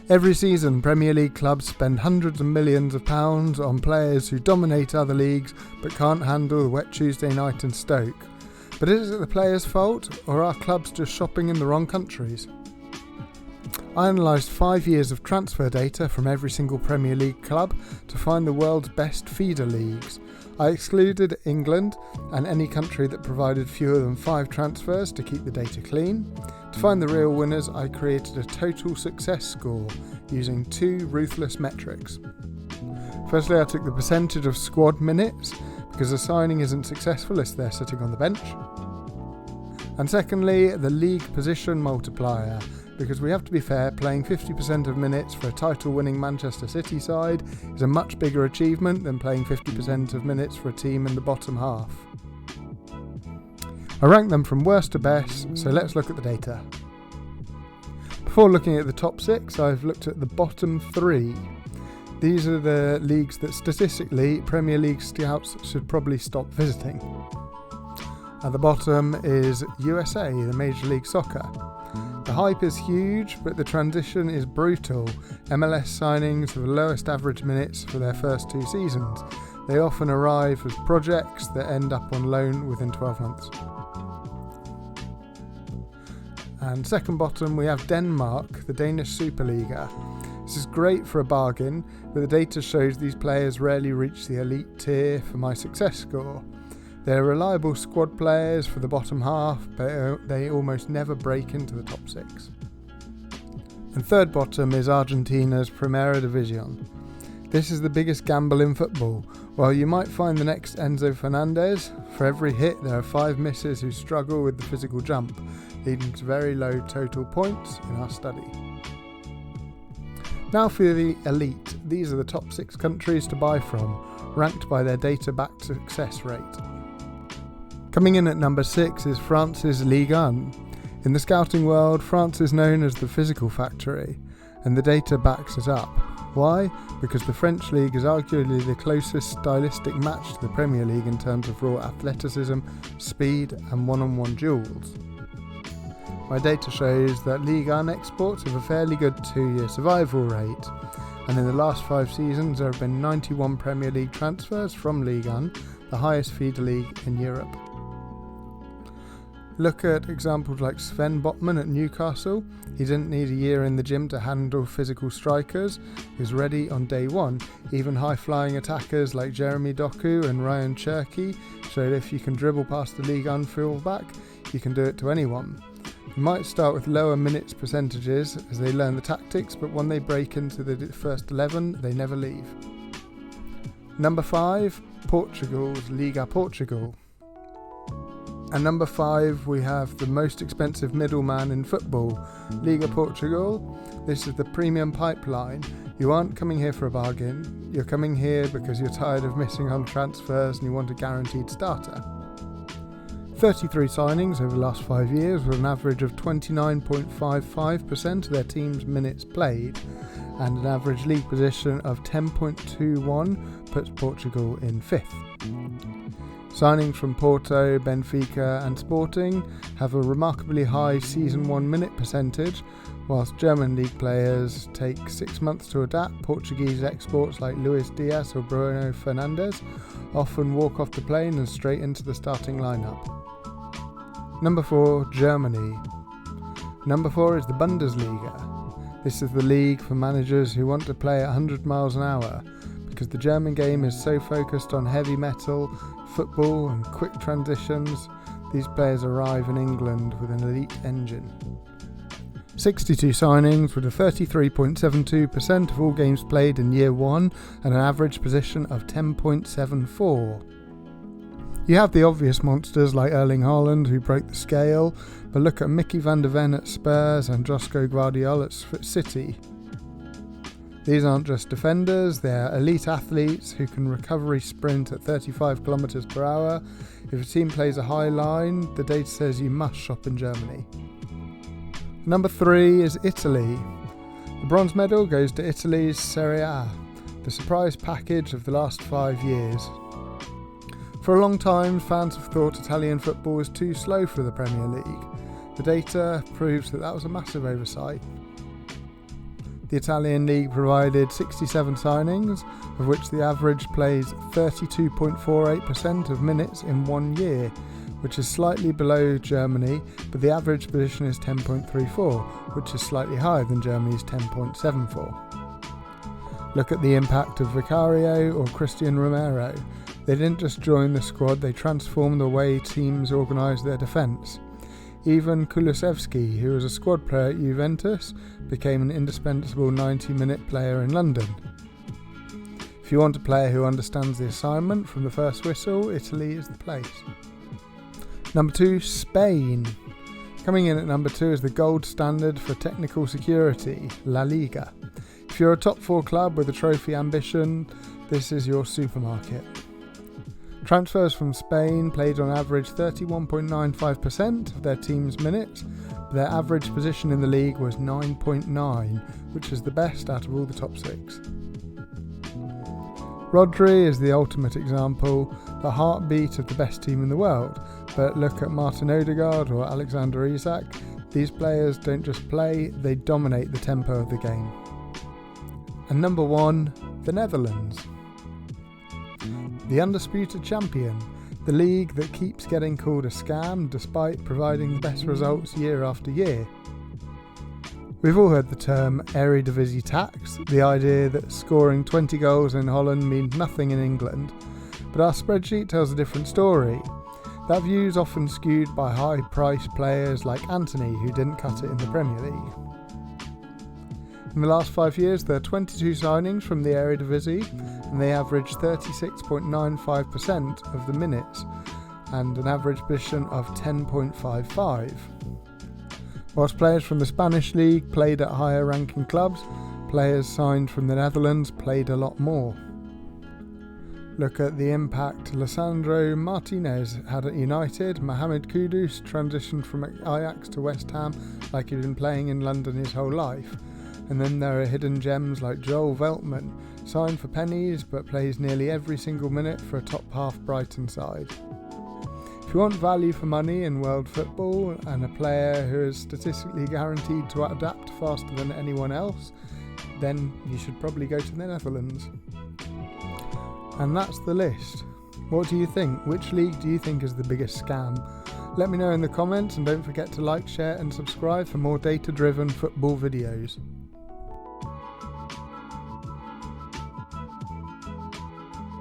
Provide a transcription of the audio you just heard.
Every season, Premier League clubs spend hundreds of millions of pounds on players who dominate other leagues but can't handle the wet Tuesday night in Stoke. But is it the players' fault, or are clubs just shopping in the wrong countries? I analysed 5 years of transfer data from every single Premier League club to find the world's best feeder leagues. I excluded England and any country that provided fewer than 5 transfers to keep the data clean. To find the real winners, I created a total success score using 2 ruthless metrics. Firstly, I took the percentage of squad minutes, because a signing isn't successful if they're sitting on the bench. And secondly, the league position multiplier, because we have to be fair, playing 50% of minutes for a title-winning Manchester City side is a much bigger achievement than playing 50% of minutes for a team in the bottom half. I ranked them from worst to best, so let's look at the data. Before looking at the top 6, I've looked at the bottom 3. These are the leagues that statistically Premier League scouts should probably stop visiting. At the bottom is USA, the Major League Soccer. The hype is huge, but the transition is brutal. MLS signings have the lowest average minutes for their first 2 seasons. They often arrive as projects that end up on loan within 12 months. And second bottom we have Denmark, the Danish Superliga. This is great for a bargain, but the data shows these players rarely reach the elite tier for my success score. They're reliable squad players for the bottom half, but they almost never break into the top 6. And third bottom is Argentina's Primera División. This is the biggest gamble in football. While you might find the next Enzo Fernandez, for every hit there are 5 misses who struggle with the physical jump, leading to very low total points in our study. Now for the elite. These are the top 6 countries to buy from, ranked by their data-backed success rate. Coming in at number 6 is France's Ligue 1. In the scouting world, France is known as the physical factory, and the data backs it up. Why? Because the French League is arguably the closest stylistic match to the Premier League in terms of raw athleticism, speed and one-on-one duels. My data shows that Ligue 1 exports have a fairly good 2-year survival rate, and in the last 5 seasons there have been 91 Premier League transfers from Ligue 1, the highest feeder league in Europe. Look at examples like Sven Botman at Newcastle. He didn't need a year in the gym to handle physical strikers. He was ready on day 1. Even high-flying attackers like Jeremy Doku and Ryan Cherky showed if you can dribble past the Ligue 1 fullback, you can do it to anyone. You might start with lower minutes percentages as they learn the tactics, but when they break into the first 11, they never leave. Number 5, Portugal's Liga Portugal. And number 5, we have the most expensive middleman in football, Liga Portugal. This is the premium pipeline. You aren't coming here for a bargain. You're coming here because you're tired of missing on transfers and you want a guaranteed starter. 33 signings over the last 5 years with an average of 29.55% of their team's minutes played, and an average league position of 10.21 puts Portugal in 5th. Signings from Porto, Benfica and Sporting have a remarkably high Season 1 minute percentage, whilst German league players take 6 months to adapt. Portuguese exports like Luis Diaz or Bruno Fernandes often walk off the plane and straight into the starting lineup. Number 4, Germany. Number 4 is the Bundesliga. This is the league for managers who want to play at 100 miles an hour, because the German game is so focused on heavy metal, football and quick transitions. These players arrive in England with an elite engine. 62 signings with a 33.72% of all games played in year 1 and an average position of 10.74. You have the obvious monsters like Erling Haaland who broke the scale, but look at Mickey van der Ven at Spurs and Josko Gvardiol at City. These aren't just defenders, they're elite athletes who can recovery sprint at 35 km per hour. If a team plays a high line, the data says you must shop in Germany. Number 3 is Italy. The bronze medal goes to Italy's Serie, the surprise package of the last 5 years. For a long time, fans have thought Italian football was too slow for the Premier League. The data proves that was a massive oversight. The Italian League provided 67 signings, of which the average plays 32.48% of minutes in 1 year, which is slightly below Germany, but the average position is 10.34, which is slightly higher than Germany's 10.74. Look at the impact of Vicario or Christian Romero. They didn't just join the squad, they transformed the way teams organise their defence. Even Kulusevski, who was a squad player at Juventus, became an indispensable 90-minute player in London. If you want a player who understands the assignment from the first whistle, Italy is the place. Number 2, Spain. Coming in at number 2 is the gold standard for technical security, La Liga. If you're a top 4 club with a trophy ambition, this is your supermarket. Transfers from Spain played on average 31.95% of their team's minutes, but their average position in the league was 9.9, which is the best out of all the top 6. Rodri is the ultimate example, the heartbeat of the best team in the world, but look at Martin Odegaard or Alexander Isak. These players don't just play, they dominate the tempo of the game. And number 1, the Netherlands. The undisputed champion, the league that keeps getting called a scam despite providing the best results year after year. We've all heard the term Eredivisie tax, the idea that scoring 20 goals in Holland means nothing in England, but our spreadsheet tells a different story. That view is often skewed by high-priced players like Antony, who didn't cut it in the Premier League. In the last 5 years, there are 22 signings from the Eredivisie, and they average 36.95% of the minutes, and an average position of 10.55. Whilst players from the Spanish League played at higher ranking clubs, players signed from the Netherlands played a lot more. Look at the impact Lisandro Martinez had at United. Mohamed Kudus transitioned from Ajax to West Ham like he'd been playing in London his whole life. And then there are hidden gems like Joel Veltman, signed for pennies but plays nearly every single minute for a top half Brighton side. If you want value for money in world football and a player who is statistically guaranteed to adapt faster than anyone else, then you should probably go to the Netherlands. And that's the list. What do you think? Which league do you think is the biggest scam? Let me know in the comments, and don't forget to like, share and subscribe for more data-driven football videos.